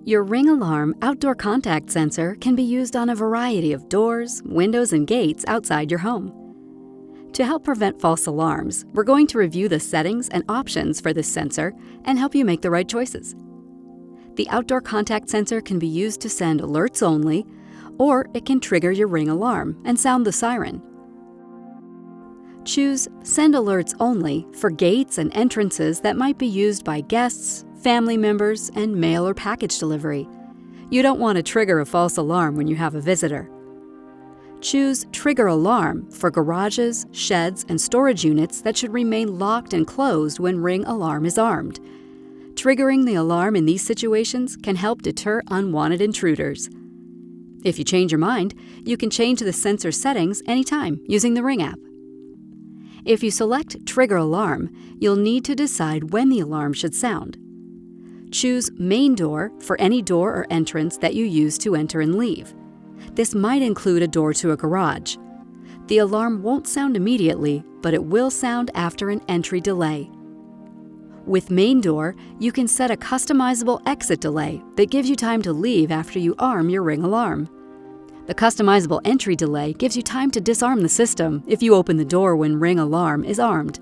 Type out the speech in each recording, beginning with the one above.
Your Ring Alarm outdoor contact sensor can be used on a variety of doors, windows, and gates outside your home. To help prevent false alarms, we're going to review the settings and options for this sensor and help you make the right choices. The outdoor contact sensor can be used to send alerts only, or it can trigger your Ring alarm and sound the siren. Choose Send Alerts Only for gates and entrances that might be used by guests, family members, and mail or package delivery. You don't want to trigger a false alarm when you have a visitor. Choose Trigger Alarm for garages, sheds, and storage units that should remain locked and closed when Ring alarm is armed. Triggering the alarm in these situations can help deter unwanted intruders. If you change your mind, you can change the sensor settings anytime using the Ring app. If you select Trigger Alarm, you'll need to decide when the alarm should sound. Choose Main Door for any door or entrance that you use to enter and leave. This might include a door to a garage. The alarm won't sound immediately, but it will sound after an entry delay. With Main Door, you can set a customizable exit delay that gives you time to leave after you arm your Ring alarm. The customizable entry delay gives you time to disarm the system if you open the door when Ring alarm is armed.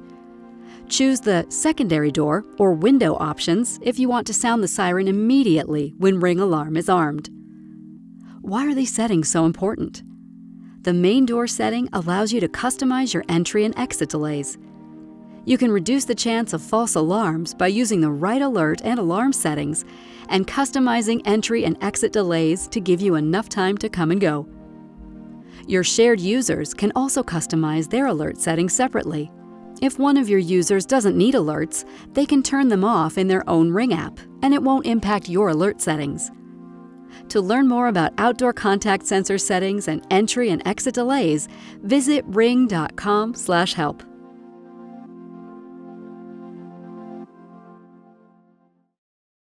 Choose the secondary door or window options if you want to sound the siren immediately when Ring alarm is armed. Why are these settings so important? The Main Door setting allows you to customize your entry and exit delays. You can reduce the chance of false alarms by using the right alert and alarm settings and customizing entry and exit delays to give you enough time to come and go. Your shared users can also customize their alert settings separately. If one of your users doesn't need alerts, they can turn them off in their own Ring app, and it won't impact your alert settings. To learn more about outdoor contact sensor settings and entry and exit delays, visit ring.com/help.